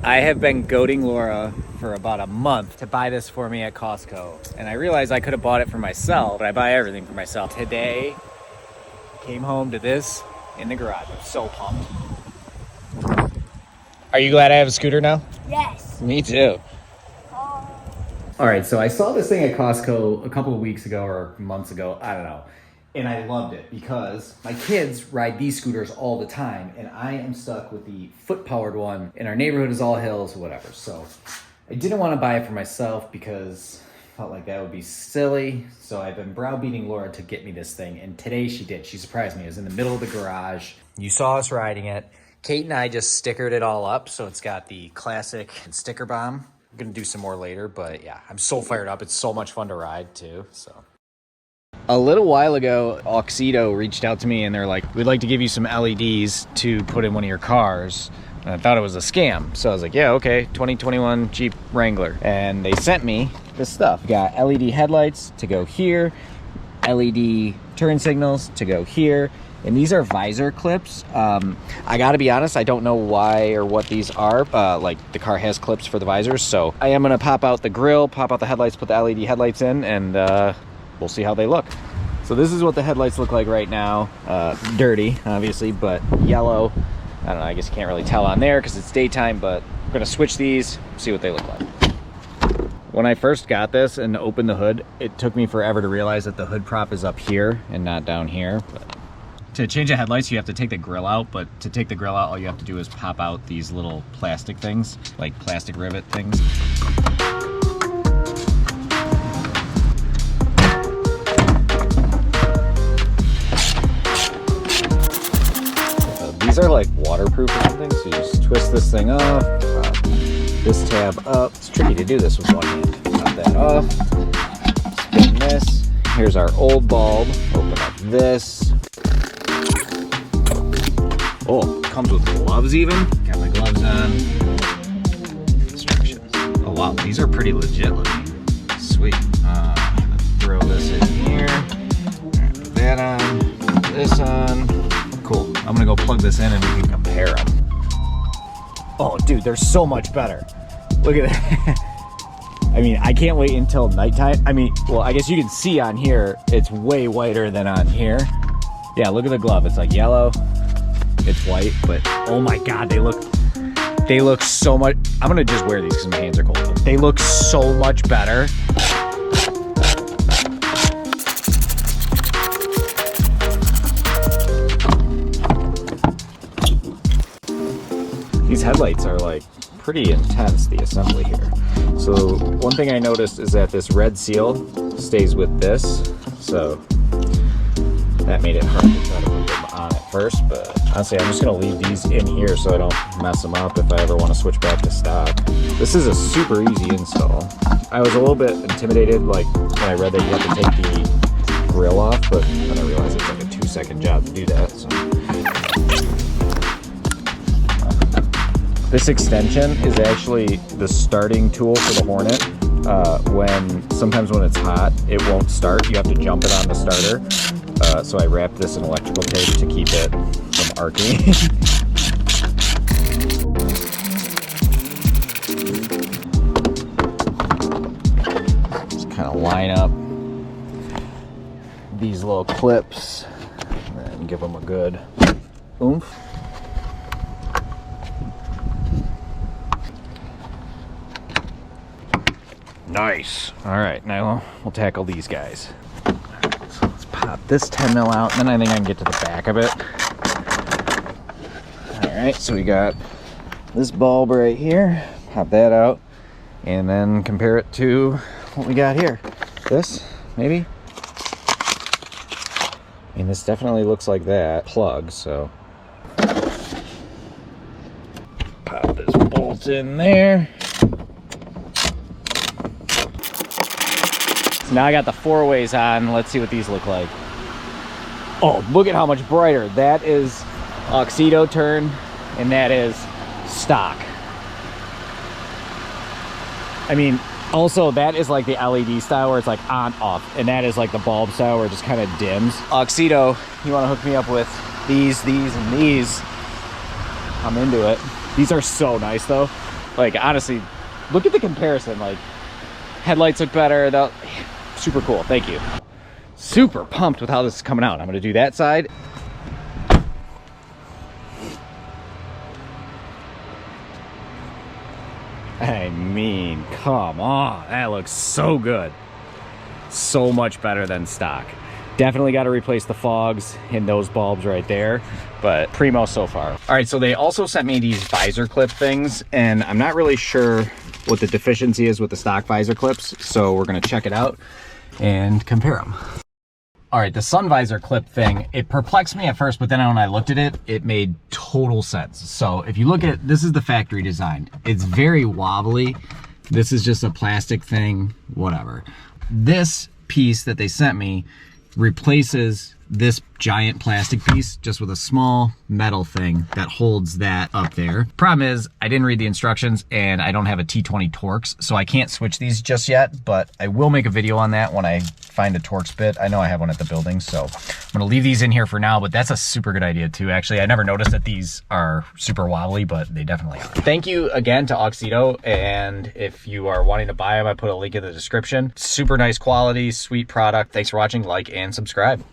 I have been goading Laura for about a month to buy this for me at Costco. And I realized I could have bought it for myself, but I buy everything for myself. Today, came home to this in the garage. I'm so pumped. Are you glad I have a scooter now? Yes. Me too. All right, so I saw this thing at Costco a couple of weeks ago or months ago, I don't know. And I loved it because my kids ride these scooters all the time and I am stuck with the foot-powered one and our neighborhood is all hills, whatever. So I didn't want to buy it for myself because I felt like that would be silly. So I've been browbeating Laura to get me this thing, and today she did. She surprised me. It was in the middle of the garage. You saw us riding it. Kate and I just stickered it all up, so it's got the classic sticker bomb. I'm gonna do some more later, but yeah, I'm so fired up. It's so much fun to ride too, so. A little while ago, Auxito reached out to me and they're like, we'd like to give you some LEDs to put in one of your cars. And I thought it was a scam. So I was like, yeah, okay, 2021 Jeep Wrangler. And they sent me this stuff. Got LED headlights to go here, LED turn signals to go here. And these are visor clips. I gotta be honest, I don't know why or what these are. Like the car has clips for the visors. So I am gonna pop out the grill, pop out the headlights, put the LED headlights in, and we'll see how they look. So this is what the headlights look like right now. Dirty, obviously, but yellow. I don't know, I guess you can't really tell on there because it's daytime, but we're gonna switch these, see what they look like. When I first got this and opened the hood, it took me forever to realize that the hood prop is up here and not down here. But to change the headlights, you have to take the grill out, but to take the grill out, all you have to do is pop out these little plastic things, like plastic rivet things. These are like waterproof or something, so you just twist this thing off, pop this tab up. It's tricky to do this with one hand. Pop that off, spin this. Here's our old bulb. Open up this. Oh, comes with gloves even. Got my gloves on. Instructions. Oh wow, these are pretty legit looking. Sweet. Throw this in here. Put that on. Put this on. Cool. I'm gonna go plug this in and we can compare them. Oh, dude, they're so much better. Look at that. I mean, I can't wait until nighttime. I mean, well, I guess you can see on here, it's way whiter than on here. Yeah, look at the glove. It's like yellow. It's white, but oh my God, they look so much. I'm gonna just wear these because my hands are cold. They look so much better. These headlights are like pretty intense, the assembly here. So one thing I noticed is that this red seal stays with this. So that made it hard to try to put them on at first, but honestly, I'm just gonna leave these in here so I don't mess them up if I ever want to switch back to stock. This is a super easy install. I was a little bit intimidated, like when I read that you have to take the grill off, but then I realized it's like a 2-second job to do that. So. This extension is actually the starting tool for the Hornet. Sometimes when it's hot, it won't start. You have to jump it on the starter. So I wrapped this in electrical tape to keep it from arcing. Just kind of line up these little clips and give them a good oomph. Nice. All right, now we'll tackle these guys. So let's pop this 10 mil out, and then I think I can get to the back of it. All right, so we got this bulb right here. Pop that out, and then compare it to what we got here. This, maybe? I mean, this definitely looks like that plug, so. Pop this bolt in there. Now I got the 4-ways on. Let's see what these look like. Oh, look at how much brighter. That is Auxito turn, and that is stock. I mean, also that is like the LED style where it's like on, off, and that is like the bulb style where it just kind of dims. Auxito, you want to hook me up with these, and these. I'm into it. These are so nice though. Like, honestly, look at the comparison. Like, headlights look better. Super cool. Thank you. Super pumped with how this is coming out. I'm gonna do that side. I mean, come on, that looks so good. So much better than stock. Definitely got to replace the fogs in those bulbs right there, but primo so far. All right, so they also sent me these visor clip things, and I'm not really sure what the deficiency is with the stock visor clips, so we're gonna check it out and compare them. All right, the sun visor clip thing, it perplexed me at first, but then when I looked at it, it made total sense. So if you look at, this is the factory design. It's very wobbly. This is just a plastic thing, whatever. This piece that they sent me replaces this giant plastic piece just with a small metal thing that holds that up there. Problem is, I didn't read the instructions and I don't have a T20 Torx, so I can't switch these just yet, but I will make a video on that when I find a Torx bit. I know I have one at the building, so I'm gonna leave these in here for now, but that's a super good idea too. Actually, I never noticed that these are super wobbly, but they definitely are. Thank you again to Auxito, and if you are wanting to buy them, I put a link in the description. Super nice quality, sweet product. Thanks for watching, like and subscribe.